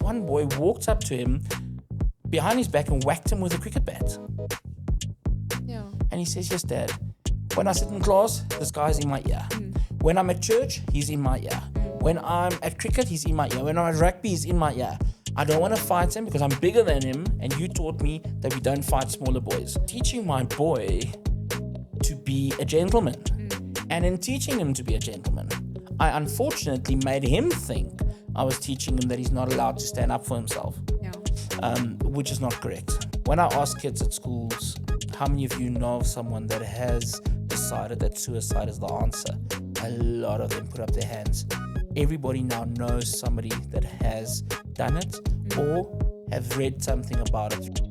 one boy walked up to him behind his back and whacked him with a cricket bat. Yeah. And he says, yes, Dad. When I sit in class, this guy's in my ear. When I'm at church, he's in my ear. When I'm at cricket, he's in my ear. When I'm at rugby, he's in my ear. I don't want to fight him because I'm bigger than him, and you taught me that we don't fight smaller boys. Teaching my boy to be a gentleman. And in teaching him to be a gentleman, I unfortunately made him think I was teaching him that he's not allowed to stand up for himself, which is not correct. When I ask kids at schools, how many of you know of someone that has decided that suicide is the answer? A lot of them put up their hands. Everybody now knows somebody that has done it or have read something about it.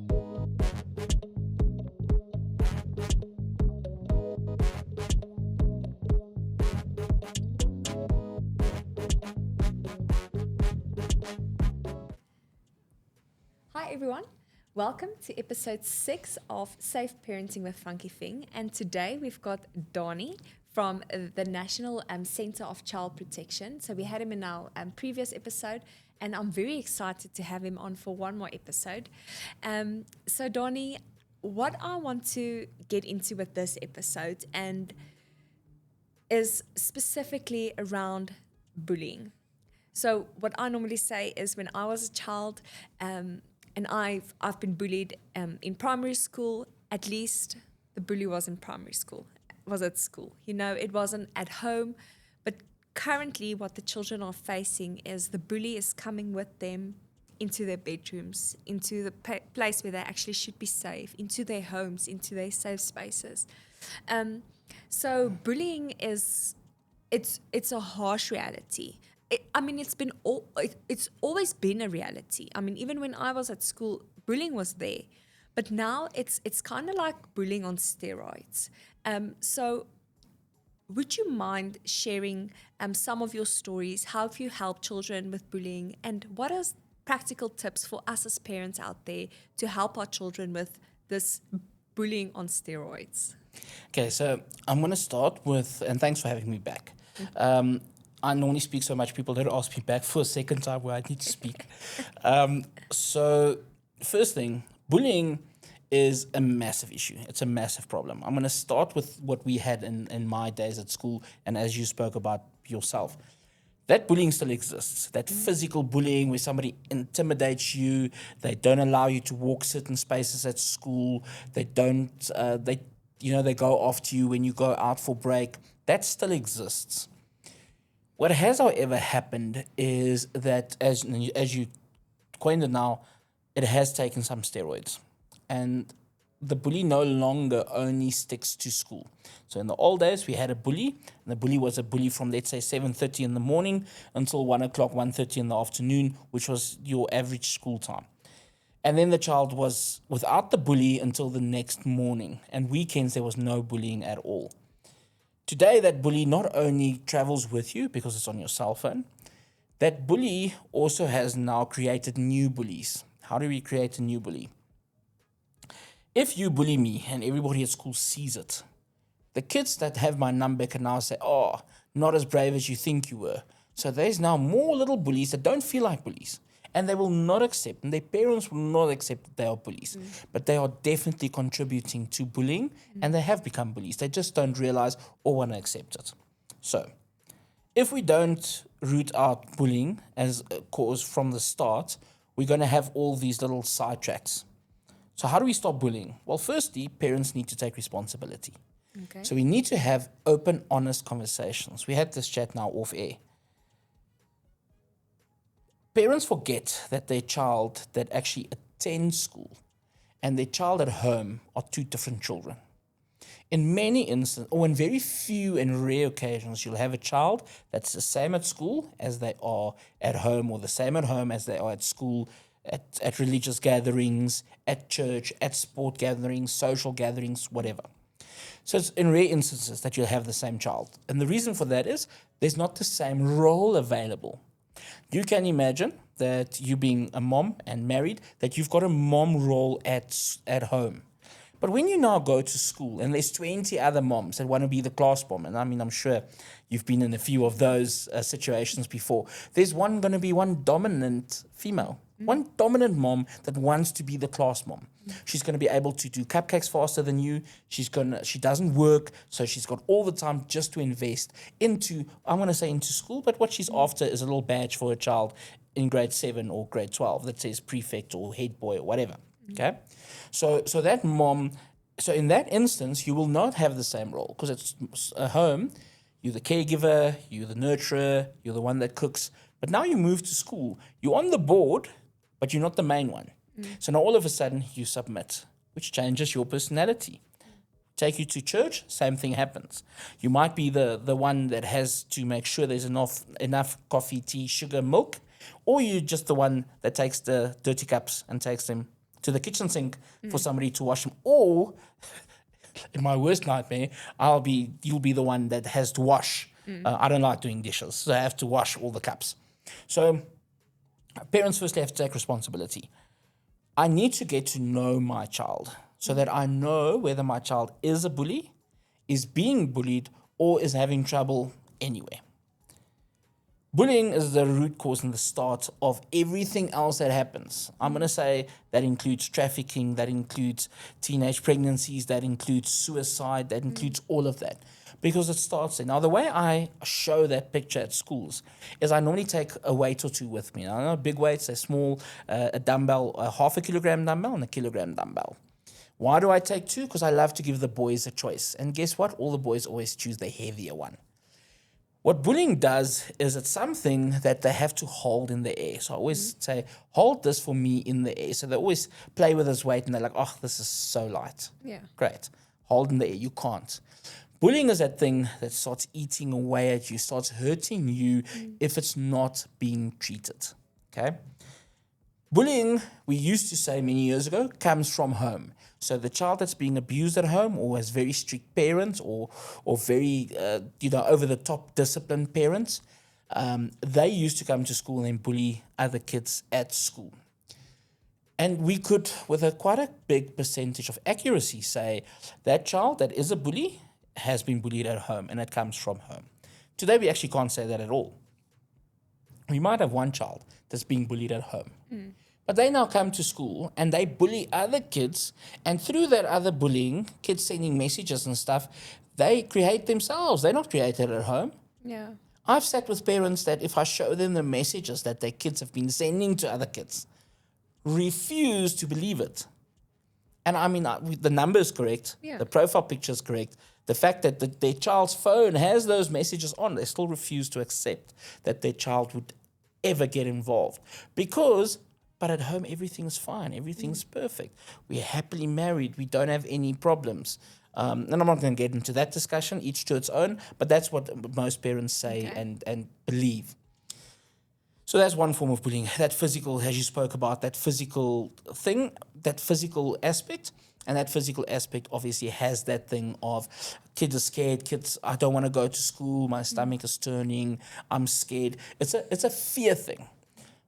Hi everyone, welcome to episode 6 of Safe Parenting with Funky Fing, and today we've got Danie from the National Centre of Child Protection. So we had him in our previous episode, and I'm very excited to have him on for one more episode. So Danie, what I want to get into with this episode and is specifically around bullying. So what I normally say is when I was a child, and I've been bullied in primary school. At least the bully was in primary school, was at school. You know, it wasn't at home. But currently what the children are facing is the bully is coming with them into their bedrooms, into the place where they actually should be safe, into their homes, into their safe spaces. So bullying it's a harsh reality. It's always been a reality. I mean, even when I was at school, bullying was there. But now it's kind of like bullying on steroids. So would you mind sharing some of your stories? How have you helped children with bullying? And what are practical tips for us as parents out there to help our children with this bullying on steroids? Okay, so I'm going to start with, and thanks for having me back. I normally speak so much, people don't ask me back for a second time where I need to speak. So first thing, bullying is a massive issue. It's a massive problem. I'm going to start with what we had in my days at school, and as you spoke about yourself. That bullying still exists. That physical bullying where somebody intimidates you, they don't allow you to walk certain spaces at school, they go after you when you go out for break. That still exists. What has, however, happened is that, as you coined it now, it has taken some steroids. And the bully no longer only sticks to school. So in the old days, we had a bully, and the bully was a bully from, let's say, 7:30 in the morning until 1 o'clock, 1:30 in the afternoon, which was your average school time. And then the child was without the bully until the next morning. And weekends, there was no bullying at all. Today, that bully not only travels with you because it's on your cell phone, that bully also has now created new bullies. How do we create a new bully? If you bully me and everybody at school sees it, the kids that have my number can now say, oh, not as brave as you think you were. So there's now more little bullies that don't feel like bullies. And they will not accept, and their parents will not accept that they are bullies. But they are definitely contributing to bullying, and they have become bullies. They just don't realize or want to accept it. So, if we don't root out bullying as a cause from the start, we're going to have all these little sidetracks. So how do we stop bullying? Well, firstly, parents need to take responsibility. Okay. So we need to have open, honest conversations. We had this chat now off air. Parents forget that their child that actually attends school and their child at home are two different children. In many instances, or in very few and rare occasions, you'll have a child that's the same at school as they are at home, or the same at home as they are at school, at religious gatherings, at church, at sport gatherings, social gatherings, whatever. So it's in rare instances that you'll have the same child. And the reason for that is there's not the same role available. You can imagine that you being a mom and married, that you've got a mom role at home. But when you now go to school and there's 20 other moms that want to be the class mom, and I mean, I'm sure you've been in a few of those situations before, there's going to be one dominant female One dominant mom that wants to be the class mom. She's going to be able to do cupcakes faster than you. She doesn't work, so she's got all the time just to invest into, I'm going to say into school, but what she's after is a little badge for her child in grade 7 or grade 12 that says prefect or head boy or whatever. Okay? So that mom, so in that instance, you will not have the same role because it's a home. You're the caregiver, you're the nurturer, you're the one that cooks. But now you move to school. You're on the board, but you're not the main one. So now all of a sudden you submit, which changes your personality. Take you to church, same thing happens. You might be the one that has to make sure there's enough coffee, tea, sugar, milk, or you're just the one that takes the dirty cups and takes them to the kitchen sink for somebody to wash them. Or, in my worst nightmare, you'll be the one that has to wash. I don't like doing dishes, so I have to wash all the cups. So parents firstly have to take responsibility. I need to get to know my child so that I know whether my child is a bully, is being bullied, or is having trouble anywhere. Bullying is the root cause and the start of everything else that happens. I'm going to say that includes trafficking, that includes teenage pregnancies, that includes suicide, that includes all of that. Because it starts there. Now, the way I show that picture at schools is I normally take a weight or two with me. I know big weights, a small, a dumbbell, a half a kilogram dumbbell and a kilogram dumbbell. Why do I take two? Because I love to give the boys a choice. And guess what? All the boys always choose the heavier one. What bullying does is it's something that they have to hold in the air. So I always say, hold this for me in the air. So they always play with this weight and they're like, oh, this is so light. Yeah. Great. Hold in the air. You can't. Bullying is that thing that starts eating away at you, starts hurting you if it's not being treated. Okay? Bullying, we used to say many years ago, comes from home. So the child that's being abused at home or has very strict parents or very, over-the-top disciplined parents, they used to come to school and bully other kids at school. And we could, with quite a big percentage of accuracy, say that child that is a bully has been bullied at home and it comes from home. Today, we actually can't say that at all. We might have one child that's being bullied at home. But they now come to school and they bully other kids. And through that other bullying, kids sending messages and stuff, they create themselves. They're not created at home. Yeah. I've sat with parents that if I show them the messages that their kids have been sending to other kids, refuse to believe it. And I mean, the number is correct. Yeah. The profile picture is correct. The fact that their child's phone has those messages on, they still refuse to accept that their child would ever get involved. But at home, everything's fine. Everything's perfect. We're happily married. We don't have any problems. And I'm not going to get into that discussion, each to its own, but that's what most parents say and believe. So that's one form of bullying. That physical, as you spoke about, that physical thing, that physical aspect. And that physical aspect obviously has that thing of kids are scared, I don't want to go to school, my stomach is turning, I'm scared. It's a fear thing.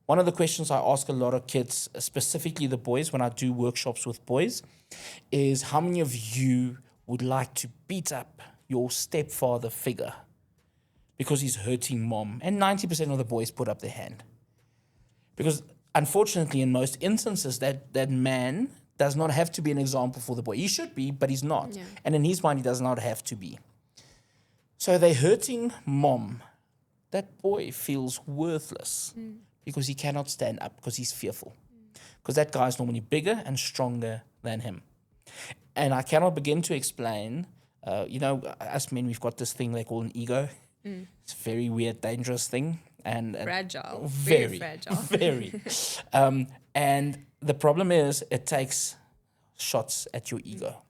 One of the questions I ask a lot of kids, specifically the boys, when I do workshops with boys, is how many of you would like to beat up your stepfather figure because he's hurting mom? And 90% of the boys put up their hand. Because unfortunately, in most instances, that man does not have to be an example for the boy. He should be, but he's not. Yeah. And in his mind, he does not have to be. So they're hurting mom. That boy feels worthless because he cannot stand up because he's fearful. Because that guy is normally bigger and stronger than him. And I cannot begin to explain, us men, we've got this thing they call an ego. It's a very weird, dangerous thing. And fragile. Very fragile. Very. And the problem is it takes shots at your ego.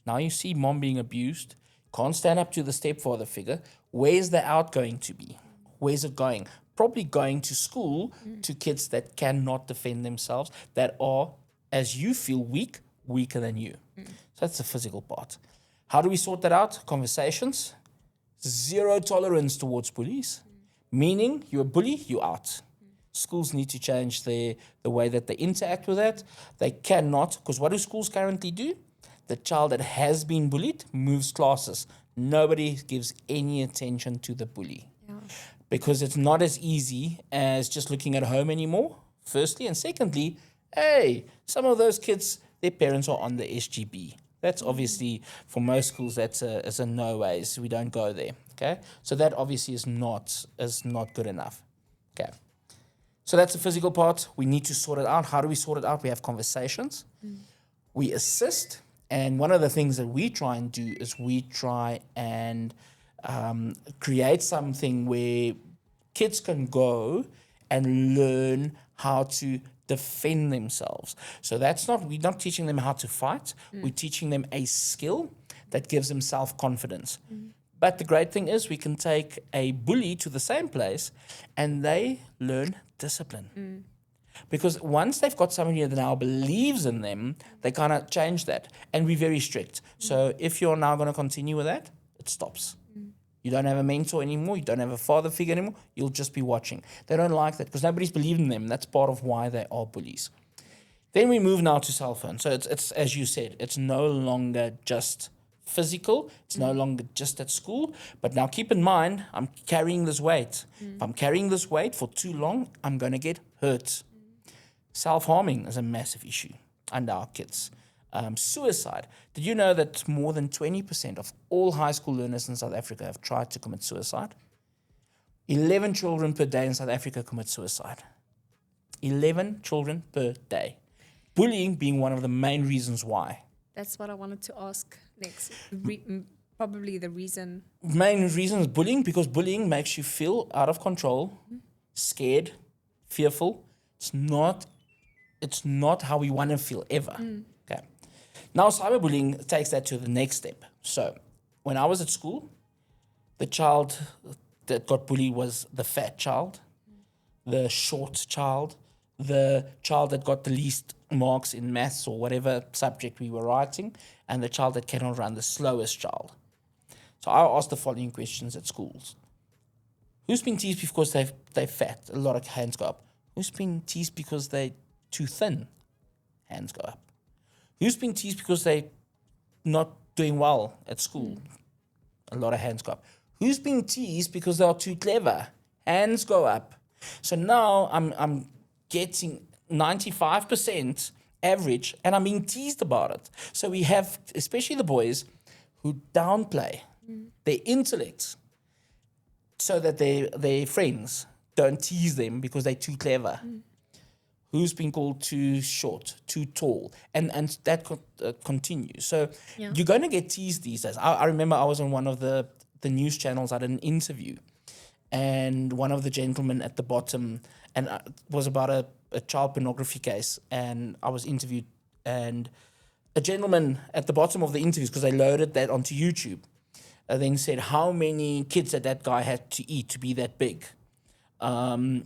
Now you see mom being abused, can't stand up to the stepfather figure. Where's the out going to be? Where's it going? Probably going to school to kids that cannot defend themselves, that are, as you feel, weaker than you. So that's the physical part. How do we sort that out? Conversations. Zero tolerance towards bullies. Meaning, you're a bully, you're out. Schools need to change the way that they interact with that. They cannot, because what do schools currently do? The child that has been bullied moves classes. Nobody gives any attention to the bully. Yeah. Because it's not as easy as just looking at home anymore firstly. And secondly, hey, some of those kids, their parents are on the SGB. That's obviously, for most schools, that's a no way. So we don't go there, okay? So that obviously is not good enough, okay? So that's the physical part. We need to sort it out. How do we sort it out? We have conversations. We assist. And one of the things that we try and do is we try and create something where kids can go and learn how to defend themselves. So we're not teaching them how to fight. We're teaching them a skill that gives them self-confidence. But the great thing is we can take a bully to the same place and they learn discipline. Because once they've got somebody that now believes in them, they kind of change that. And we're very strict. So if you're now going to continue with that, it stops. You don't have a mentor anymore. You don't have a father figure anymore. You'll just be watching. They don't like that because nobody's believed in them. That's part of why they are bullies. Then we move now to cell phone. So it's as you said, it's no longer just physical. It's no longer just at school. But now keep in mind, I'm carrying this weight. If I'm carrying this weight for too long, I'm going to get hurt. Self-harming is a massive issue under our kids. Suicide. Did you know that more than 20% of all high school learners in South Africa have tried to commit suicide? 11 children per day in South Africa commit suicide. 11 children per day. Bullying being one of the main reasons why. That's what I wanted to ask next. Probably the reason. Main reason is bullying, because bullying makes you feel out of control, scared, fearful. It's not how we want to feel ever. Okay. Now, cyberbullying takes that to the next step. So, when I was at school, the child that got bullied was the fat child, the short child, the child that got the least marks in maths or whatever subject we were writing, and the child that cannot run, the slowest child. So I asked the following questions at schools. Who's been teased because they're fat? A lot of hands go up. Who's been teased because they're too thin? Hands go up. Who's been teased because they're not doing well at school? A lot of hands go up. Who's been teased because they are too clever? Hands go up. So now I'm getting 95% average, and I'm being teased about it. So we have, especially the boys, who downplay their intellect so that their friends don't tease them because they're too clever. Who's been called too short, too tall, and that continues. So you're going to get teased these days. I remember I was on one of the news channels. I did an interview, and one of the gentlemen at the bottom, and it was about a child pornography case, and I was interviewed, and a gentleman at the bottom of the interviews, because they loaded that onto YouTube, then said how many kids that guy had to eat to be that big. And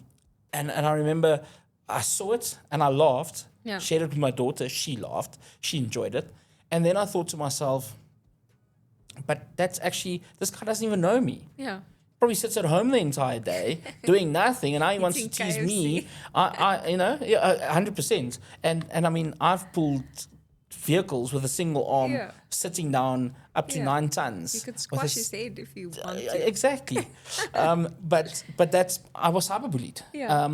I remember I saw it and I laughed, shared it with my daughter. She laughed, she enjoyed it. And then I thought to myself, but that's actually, this guy doesn't even know me. Yeah. Probably sits at home the entire day doing nothing, and now he wants to tease me. I 100%. And I mean, I've pulled vehicles with a single arm, sitting down up to 9 tons. You could squash his head if you want to. Exactly. But I was cyberbullied. Yeah.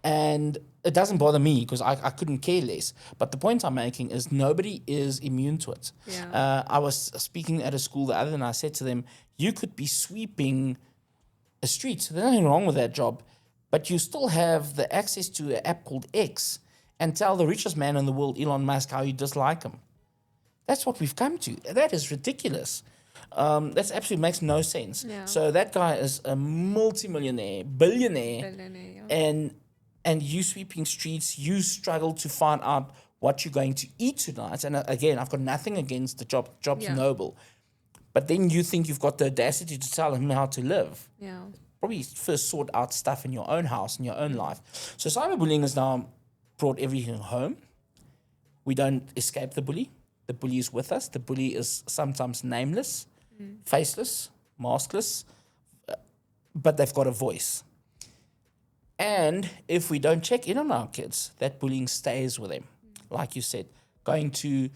And it doesn't bother me because I couldn't care less. But the point I'm making is nobody is immune to it. Yeah. I was speaking at a school the other day, and I said to them, you could be sweeping a street. There's nothing wrong with that job. But you still have the access to an app called X and tell the richest man in the world, Elon Musk, how you dislike him. That's what we've come to. That is ridiculous. That absolutely makes no sense. Yeah. So that guy is a multimillionaire, billionaire. And you sweeping streets, you struggle to find out what you're going to eat tonight. And again, I've got nothing against the job. Job's noble. But then you think you've got the audacity to tell him how to live. Yeah. Probably first sort out stuff in your own house, in your own life. So cyberbullying has now brought everything home. We don't escape the bully. The bully is with us. The bully is sometimes nameless, faceless, maskless, but they've got a voice. And if we don't check in on our kids, that bullying stays with them. Like you said, going to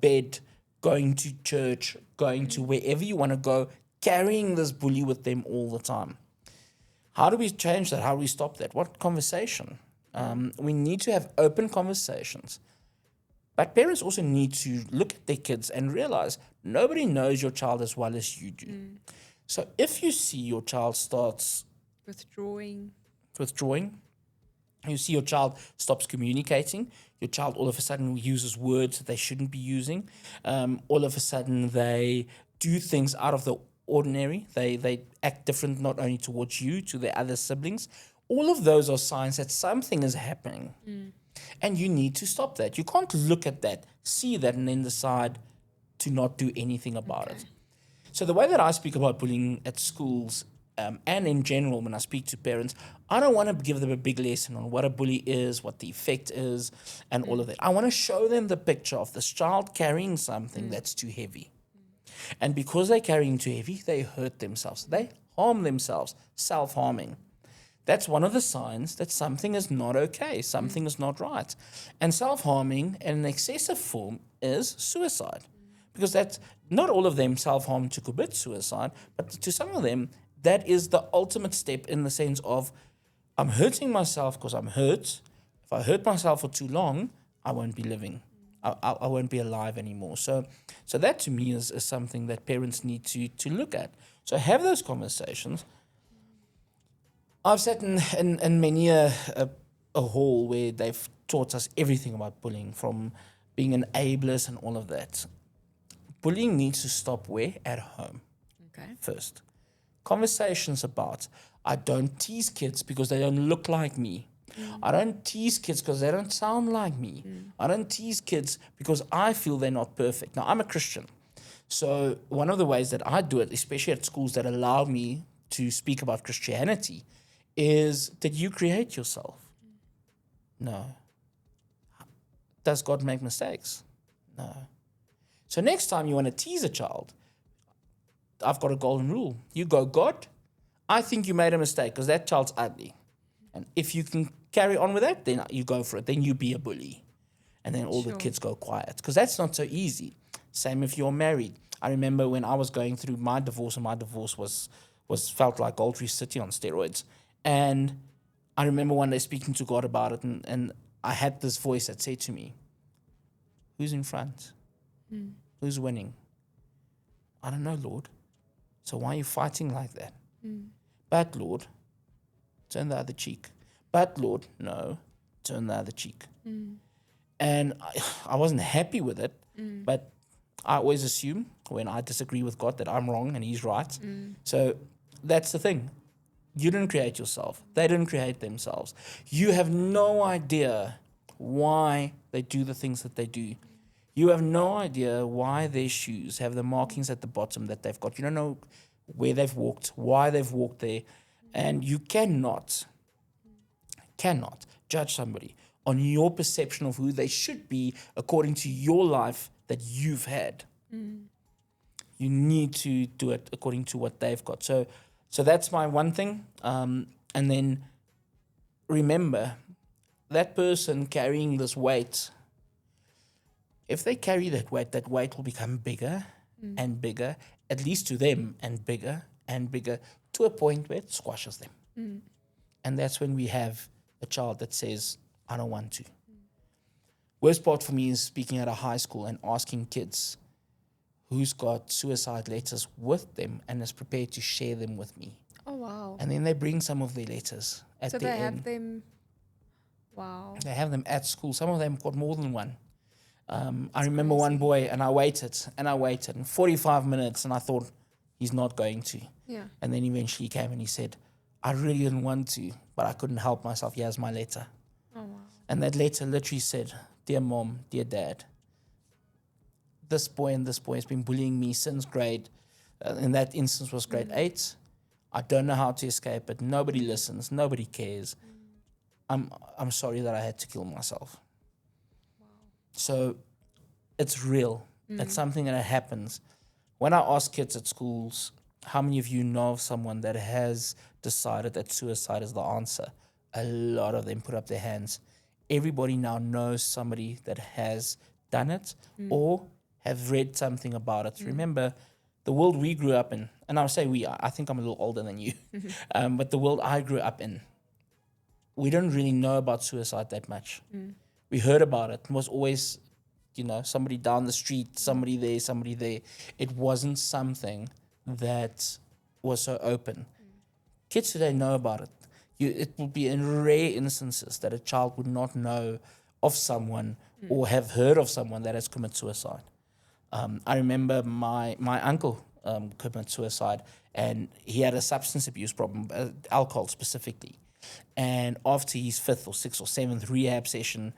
bed, going to church, going to wherever you want to go, carrying this bully with them all the time. How do we change that? How do we stop that? What conversation? We need to have open conversations. But parents also need to look at their kids and realize nobody knows your child as well as you do. So if you see your child starts Withdrawing. you see your child stops communicating, your child all of a sudden uses words that they shouldn't be using, all of a sudden they do things out of the ordinary, they act different not only towards you, to their other siblings, all of those are signs that something is happening. And you need to stop that. You can't look at that, see that, and then decide to not do anything about it. So the way that I speak about bullying at schools, and in general when I speak to parents, I don't want to give them a big lesson on what a bully is, what the effect is, and all of that. I want to show them the picture of this child carrying something that's too heavy. And because they're carrying too heavy, they hurt themselves. They harm themselves, self-harming. That's one of the signs that something is not okay, something is not right. And self-harming in an excessive form is suicide. Because that's not all of them self-harm to commit suicide, but to some of them, that is the ultimate step in the sense of, I'm hurting myself because I'm hurt. If I hurt myself for too long, I won't be living. I won't be alive anymore. So that to me is something that parents need to look at. So have those conversations. I've sat in many a hall where they've taught us everything about bullying, from being an ableist and all of that. Bullying needs to stop where? At home. First. Conversations about, I don't tease kids because they don't look like me. I don't tease kids because they don't sound like me. I don't tease kids because I feel they're not perfect. Now, I'm a Christian. So one of the ways that I do it, especially at schools that allow me to speak about Christianity, is that you create yourself. No. Does God make mistakes? No. So next time you want to tease a child, I've got a golden rule. You go, God, I think you made a mistake because that child's ugly. And if you can carry on with that, then you go for it. Then you be a bully. And then all the kids go quiet. Because that's not so easy. Same if you're married. I remember when I was going through my divorce, and my divorce was felt like Gold Tree City on steroids. And I remember one day speaking to God about it, and I had this voice that said to me, who's in front? Who's winning? I don't know, Lord. So why are you fighting like that? But Lord, turn the other cheek. But Lord, no, turn the other cheek. And I wasn't happy with it, but I always assume when I disagree with God that I'm wrong and He's right. So that's the thing. You didn't create yourself. They didn't create themselves. You have no idea why they do the things that they do. You have no idea why their shoes have the markings at the bottom that they've got. You don't know where they've walked, why they've walked there. And you cannot judge somebody on your perception of who they should be according to your life that you've had. You need to do it according to what they've got. So that's my one thing. And then remember, that person carrying this weight, if they carry that weight will become bigger and bigger, at least to them, and bigger, to a point where it squashes them. And that's when we have a child that says, I don't want to. Worst part for me is speaking at a high school and asking kids who's got suicide letters with them and is prepared to share them with me. Oh, wow. And then they bring some of their letters at So the they end. have them. Wow. They have them at school. Some of them got more than one. I remember one boy, and I waited, and 45 minutes, and I thought, he's not going to. Yeah. And then eventually he came and he said, I really didn't want to, but I couldn't help myself. Here's my letter. Oh, wow. And that letter literally said, Dear Mom, dear Dad, this boy and this boy has been bullying me since grade, in that instance was grade 8. I don't know how to escape it. Nobody listens. Nobody cares. I'm sorry that I had to kill myself. Wow. So it's real. It's something that happens. When I ask kids at schools, how many of you know of someone that has decided that suicide is the answer? A lot of them put up their hands. Everybody now knows somebody that has done it or have read something about it. Remember, the world we grew up in, and I'll say we, I think I'm a little older than you, but the world I grew up in, we don't really know about suicide that much. We heard about it. It was always, somebody down the street, somebody there. It wasn't something that was so open. Kids today know about it. It will be in rare instances that a child would not know of someone or have heard of someone that has committed suicide. I remember my uncle committed suicide, and he had a substance abuse problem, alcohol specifically. And after his 5th or 6th or 7th rehab session,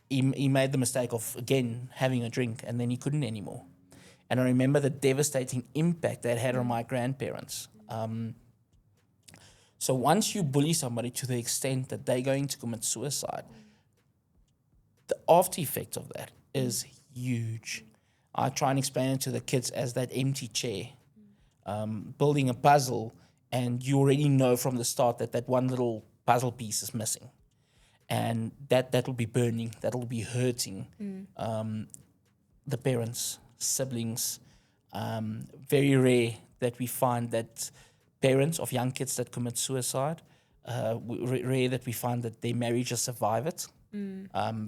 he made the mistake of, again, having a drink, and then he couldn't anymore. And I remember the devastating impact that had on my grandparents. So once you bully somebody to the extent that they're going to commit suicide, the after effect of that is huge. I try and explain it to the kids as that empty chair, building a puzzle, and you already know from the start that one little puzzle piece is missing. And that will be burning, that will be hurting the parents, siblings. Very rare that we find that parents of young kids that commit suicide, rare that we find that their marriages survive it.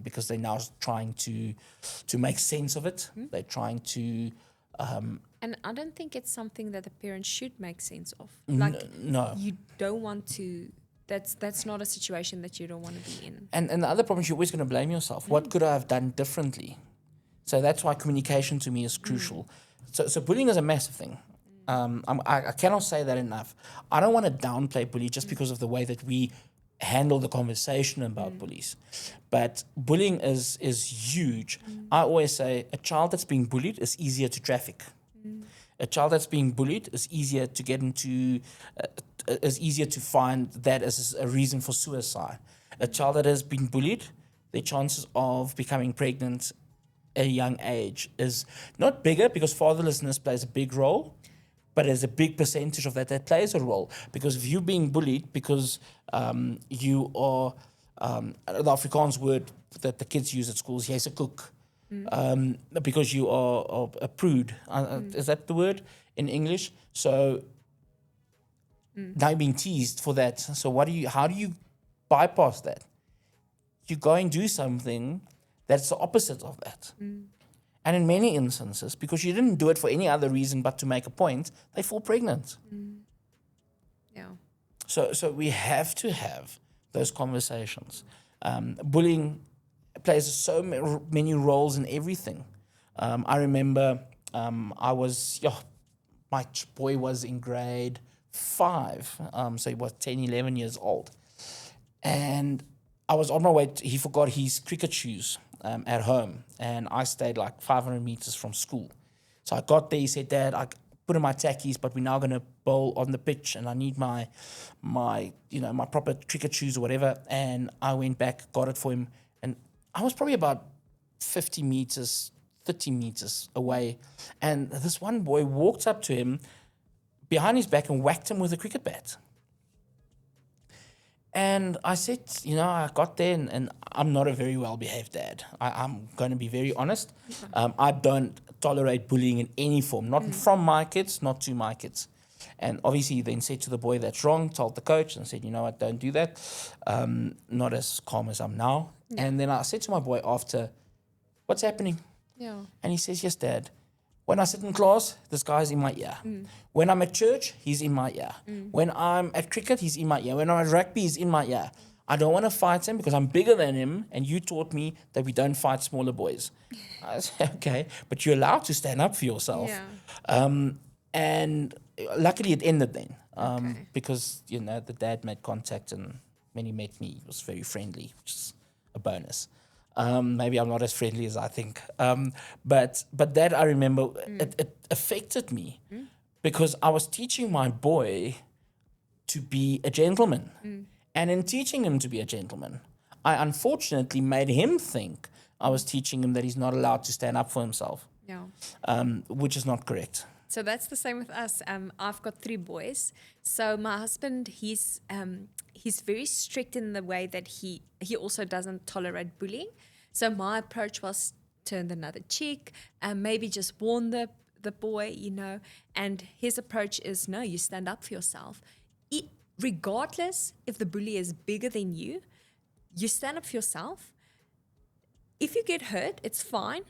Because they're now trying to make sense of it. They're trying to... and I don't think it's something that the parents should make sense of. No. You don't want to... That's not a situation that you don't want to be in. And the other problem is you're always going to blame yourself. What could I have done differently? So that's why communication to me is crucial. So bullying is a massive thing. I cannot say that enough. I don't want to downplay bully just because of the way that we handle the conversation about bullies. But bullying is huge. I always say a child that's being bullied is easier to traffic. A child that's being bullied is easier to get into, is easier to find that as a reason for suicide. A child that has been bullied, their chances of becoming pregnant at a young age is not bigger because fatherlessness plays a big role, but there's a big percentage of that plays a role. Because if you're being bullied because you are, the Afrikaans word that the kids use at schools, jy's 'n koek. Because you are a prude. Is that the word in English? So now you're being teased for that. So how do you bypass that? You go and do something that's the opposite of that. And in many instances, because you didn't do it for any other reason but to make a point, they fall pregnant. Yeah. So we have to have those conversations. Bullying plays so many roles in everything. I remember my boy was in grade 5, so he was 10, 11 years old. And I was on my way, he forgot his cricket shoes at home, and I stayed like 500 meters from school. So I got there, he said, Dad, I put in my tackies, but we're now going to bowl on the pitch, and I need my proper cricket shoes or whatever. And I went back, got it for him, and I was probably about 50 meters, 30 meters away. And this one boy walked up to him behind his back and whacked him with a cricket bat. And I said, I got there, and I'm not a very well-behaved dad. I'm going to be very honest. I don't tolerate bullying in any form, not from my kids, not to my kids. And obviously he then said to the boy, that's wrong, told the coach, and said, you know what, don't do that. Not as calm as I'm now. Yeah. And then I said to my boy after, what's happening? Yeah. And he says, yes, Dad. When I sit in class, this guy's in my ear. When I'm at church, he's in my ear. When I'm at cricket, he's in my ear. When I'm at rugby, he's in my ear. I don't want to fight him because I'm bigger than him, and you taught me that we don't fight smaller boys. I said, okay, but you're allowed to stand up for yourself. Yeah. And luckily it ended then because, the dad made contact, and when he met me, he was very friendly, which is a bonus. Maybe I'm not as friendly as I think. But that I remember, it affected me because I was teaching my boy to be a gentleman. And in teaching him to be a gentleman, I unfortunately made him think I was teaching him that he's not allowed to stand up for himself. Yeah. Which is not correct. So that's the same with us. I've got 3 boys. So my husband, he's very strict in the way that he also doesn't tolerate bullying. So my approach was turn another cheek, maybe just warn the boy, and his approach is, no, you stand up for yourself. regardless if the bully is bigger than you, you stand up for yourself. If you get hurt, it's fine.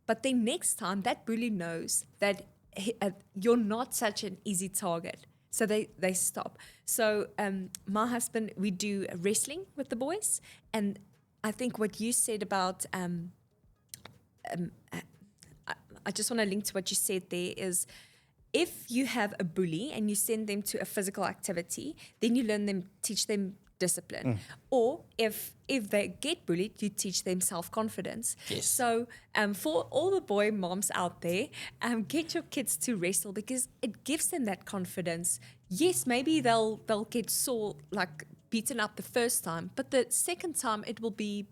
But then next time, that bully knows that you're not such an easy target. So they stop. So my husband, we do wrestling with the boys. And I think what you said about, I just want to link to what you said there is, if you have a bully and you send them to a physical activity, then you teach them discipline. Or if they get bullied, you teach them self-confidence. Yes. So for all the boy moms out there, get your kids to wrestle because it gives them that confidence. Yes, maybe they'll get sore, like beaten up the first time, but the second time it will be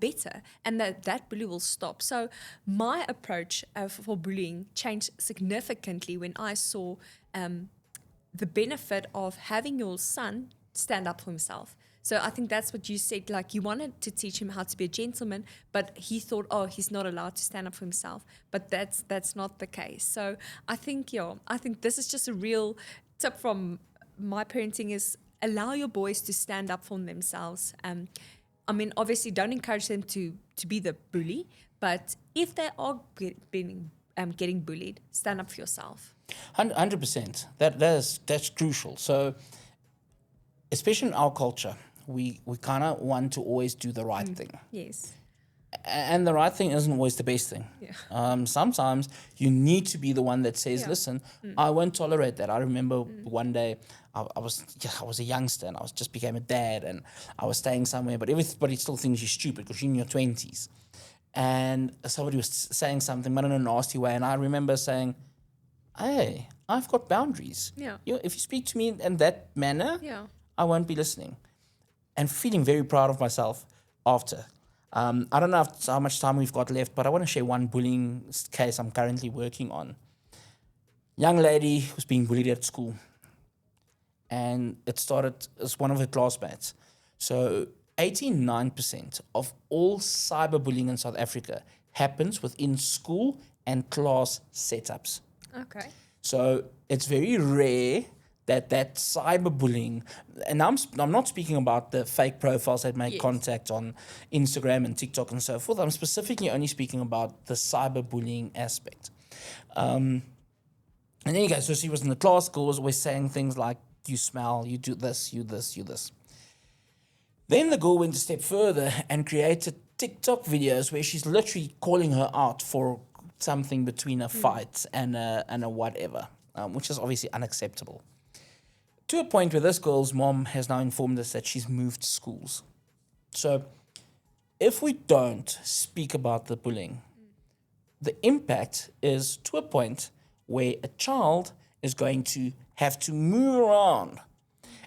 better, and that bully will stop. So my approach for bullying changed significantly when I saw the benefit of having your son stand up for himself. So I think that's what you said, like you wanted to teach him how to be a gentleman, but he thought, oh, he's not allowed to stand up for himself. But that's not the case. So I think this is just a real tip from my parenting is allow your boys to stand up for themselves. I mean, obviously don't encourage them to be the bully, but if they are getting bullied, stand up for yourself. 100%. That's crucial. So, especially in our culture, we kind of want to always do the right thing. Yes. And the right thing isn't always the best thing. Yeah. Sometimes you need to be the one that says, Yeah. listen, I won't tolerate that. I remember one day I was a youngster and I just became a dad and I was staying somewhere, but everybody still thinks you're stupid because you're in your 20s. And somebody was saying something, but in a nasty way. And I remember saying, hey, I've got boundaries. Yeah. If you speak to me in that manner, Yeah. I won't be listening. And feeling very proud of myself after. I don't know how much time we've got left, but I want to share one bullying case I'm currently working on. Young lady was being bullied at school. And it started as one of her classmates. So 89% of all cyberbullying in South Africa happens within school and class setups. Okay. So it's very rare that cyberbullying, and I'm not speaking about the fake profiles that make Yes. contact on Instagram and TikTok and so forth. I'm specifically only speaking about the cyberbullying aspect. And there you go. So she was in the class, girl was always saying things like, you smell, you do this, you this, you this. Then the girl went a step further and created TikTok videos where she's literally calling her out for something between a fight and a whatever, which is obviously unacceptable. To a point where this girl's mom has now informed us that she's moved schools. So if we don't speak about the bullying, the impact is to a point where a child is going to have to move around.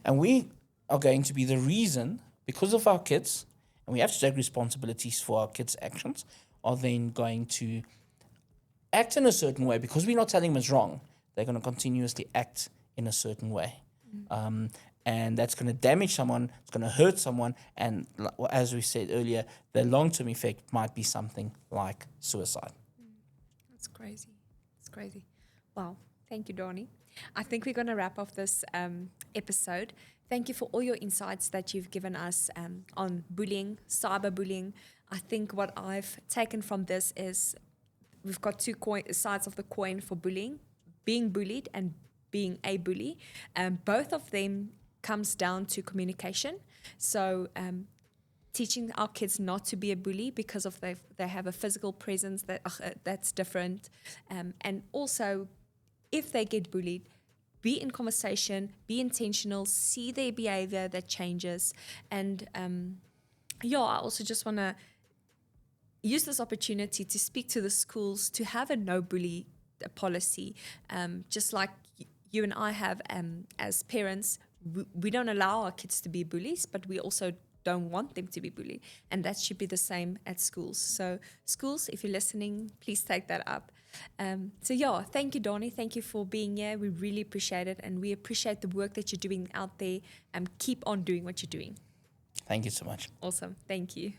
And we are going to be the reason, because of our kids, and we have to take responsibilities for our kids' actions, are then going to act in a certain way. Because we're not telling them it's wrong, they're going to continuously act in a certain way. And that's going to damage someone, it's going to hurt someone, and as we said earlier, the long-term effect might be something like suicide. That's crazy. It's crazy. Wow. Thank you, Danie. I think we're going to wrap off this episode. Thank you for all your insights that you've given us on bullying, cyberbullying. I think what I've taken from this is we've got two sides of the coin for bullying, being bullied and being a bully. Both of them comes down to communication. So teaching our kids not to be a bully because of they have a physical presence that's different. And also, if they get bullied, be in conversation, be intentional, see their behavior that changes. And I also just want to use this opportunity to speak to the schools to have a no bully policy, just like you and I have as parents. We don't allow our kids to be bullies, but we also don't want them to be bullied. And that should be the same at schools. So schools, if you're listening, please take that up. Thank you, Danie. Thank you for being here. We really appreciate it. And we appreciate the work that you're doing out there. Keep on doing what you're doing. Thank you so much. Awesome. Thank you.